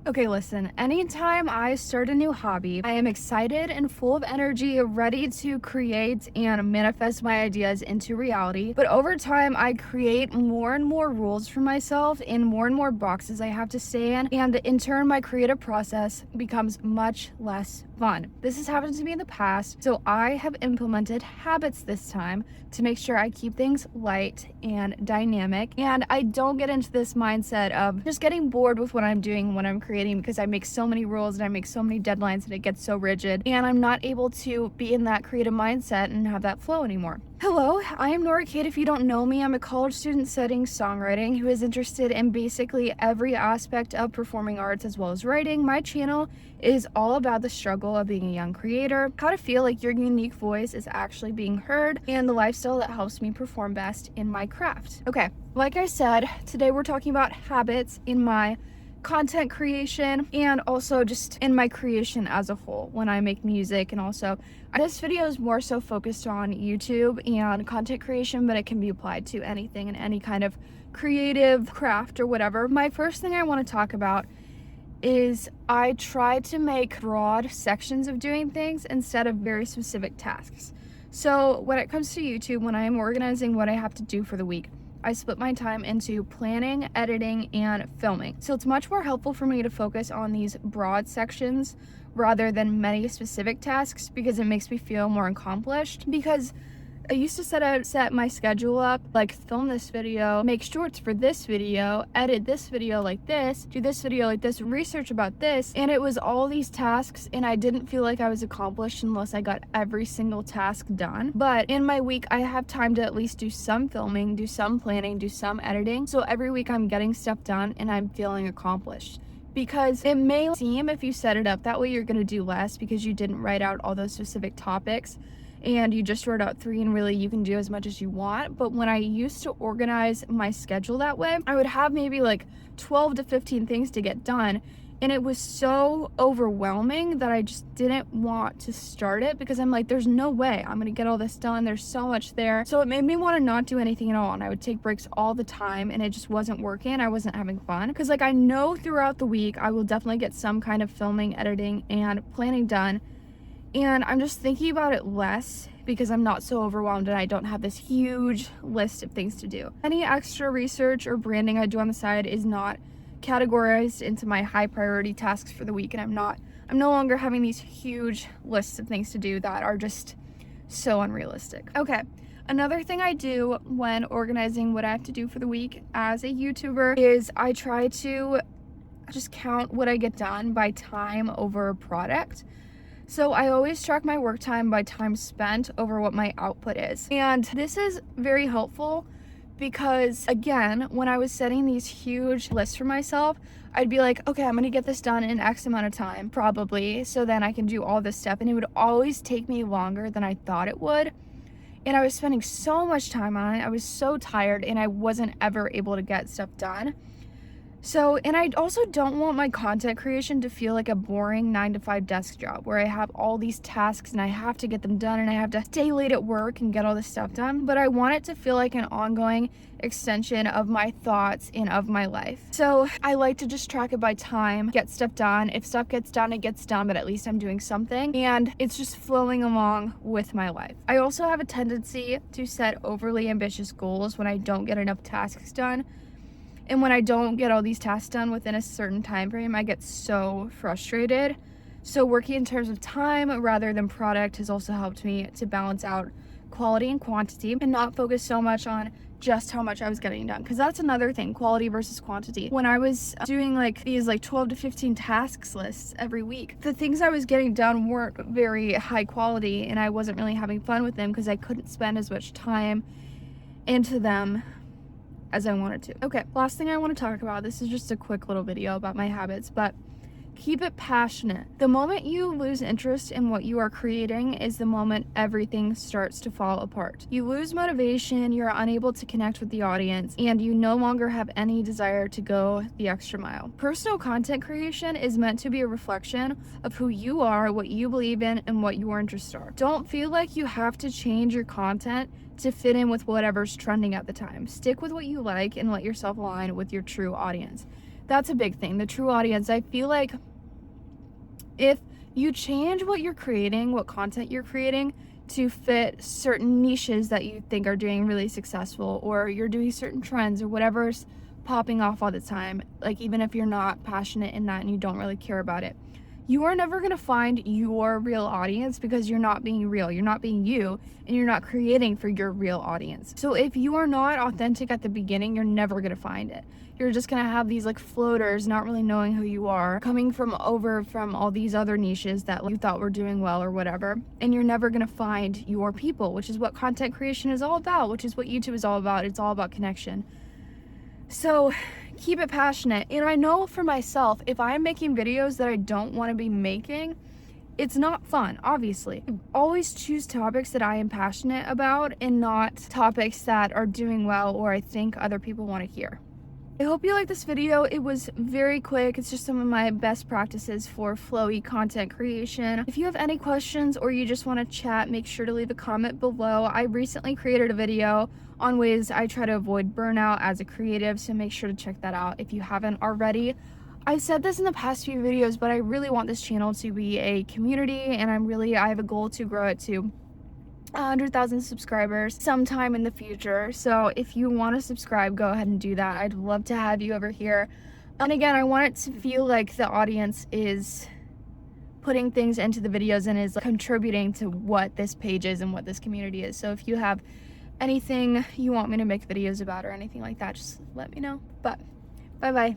Okay, listen, anytime I start a new hobby, I am excited and full of energy, ready to create and manifest my ideas into reality. But over time, I create more and more rules for myself and more boxes I have to stay in. And in turn, my creative process becomes much less fun. This has happened to me in the past, so I have implemented habits this time to make sure I keep things light and dynamic. And I don't get into this mindset of just getting bored with what I'm doing when I'm creating, because I make so many rules and I make so many deadlines and it gets so rigid, and I'm not able to be in that creative mindset and have that flow anymore. Hello, I am Nora Kate. If you don't know me, I'm a college student studying songwriting who is interested in basically every aspect of performing arts as well as writing. My channel is all about the struggle of being a young creator, how to feel like your unique voice is actually being heard, and the lifestyle that helps me perform best in my craft. Okay, like I said, today we're talking about habits in my content creation and also just in my creation as a whole when I make music. And also this video is more so focused on YouTube and content creation, but it can be applied to anything and any kind of creative craft or whatever. My first thing I want to talk about is I try to make broad sections of doing things instead of very specific tasks. So when it comes to YouTube, when I am organizing what I have to do for the week, I split my time into planning, editing, and filming. So it's much more helpful for me to focus on these broad sections rather than many specific tasks, because it makes me feel more accomplished. Because I used to set my schedule up, like film this video, make shorts for this video, edit this video like this, do this video like this, research about this, and it was all these tasks, and I didn't feel like I was accomplished unless I got every single task done. But in my week, I have time to at least do some filming, do some planning, do some editing, so every week I'm getting stuff done and I'm feeling accomplished. Because it may seem, if you set it up that way, you're going to do less because you didn't write out all those specific topics and you just wrote out 3, and really you can do as much as you want. But when I used to organize my schedule that way, I would have maybe like 12 to 15 things to get done, and it was so overwhelming that I just didn't want to start it, because I'm like, there's no way I'm gonna get all this done, there's so much there. So it made me want to not do anything at all, and I would take breaks all the time, and it just wasn't working. I wasn't having fun, because like I know throughout the week I will definitely get some kind of filming, editing, and planning done, and I'm just thinking about it less because I'm not so overwhelmed and I don't have this huge list of things to do. Any extra research or branding I do on the side is not categorized into my high priority tasks for the week, and I'm no longer having these huge lists of things to do that are just so unrealistic. Okay, another thing I do when organizing what I have to do for the week as a YouTuber is I try to just count what I get done by time over product. So I always track my work time by time spent over what my output is. And this is very helpful because, again, when I was setting these huge lists for myself, I'd be like, okay, I'm gonna get this done in X amount of time, probably, so then I can do all this stuff. And it would always take me longer than I thought it would. And I was spending so much time on it. I was so tired and I wasn't ever able to get stuff done. So, and I also don't want my content creation to feel like a boring 9-to-5 desk job where I have all these tasks and I have to get them done and I have to stay late at work and get all this stuff done. But I want it to feel like an ongoing extension of my thoughts and of my life. So I like to just track it by time, get stuff done. If stuff gets done, it gets done, but at least I'm doing something and it's just flowing along with my life. I also have a tendency to set overly ambitious goals when I don't get enough tasks done. And when I don't get all these tasks done within a certain time frame, I get so frustrated. So working in terms of time rather than product has also helped me to balance out quality and quantity and not focus so much on just how much I was getting done. Because that's another thing, quality versus quantity. When I was doing like these 12 to 15 tasks lists every week, the things I was getting done weren't very high quality and I wasn't really having fun with them because I couldn't spend as much time into them as I wanted to. Okay, last thing I want to talk about, this is just a quick little video about my habits, but keep it passionate. The moment you lose interest in what you are creating is the moment everything starts to fall apart. You lose motivation, you're unable to connect with the audience, and you no longer have any desire to go the extra mile. Personal content creation is meant to be a reflection of who you are, what you believe in, and what your interests are. Don't feel like you have to change your content to fit in with whatever's trending at the time. Stick with what you like and let yourself align with your true audience. That's a big thing, the true audience. I feel like if you change what you're creating, what content you're creating, to fit certain niches that you think are doing really successful, or you're doing certain trends or whatever's popping off all the time, like even if you're not passionate in that and you don't really care about it, you are never going to find your real audience because you're not being real, you're not being you, and you're not creating for your real audience. So if you are not authentic at the beginning, you're never going to find it. You're just going to have these like floaters, not really knowing who you are, coming from all these other niches that you thought were doing well or whatever, and you're never going to find your people, which is what content creation is all about, which is what YouTube is all about. It's all about connection. So keep it passionate. And I know for myself, if I'm making videos that I don't want to be making, it's not fun, obviously. Always choose topics that I am passionate about and not topics that are doing well or I think other people want to hear. I hope you liked this video. It was very quick. It's just some of my best practices for flowy content creation. If you have any questions or you just want to chat, make sure to leave a comment below. I recently created a video on ways I try to avoid burnout as a creative, so make sure to check that out if you haven't already. I've said this in the past few videos, but I really want this channel to be a community, and I have a goal to grow it to 100,000 subscribers sometime in the future. So if you want to subscribe, go ahead and do that. I'd love to have you over here. And again, I want it to feel like the audience is putting things into the videos and is contributing to what this page is and what this community is. So if you have anything you want me to make videos about or anything like that, just let me know. But bye bye.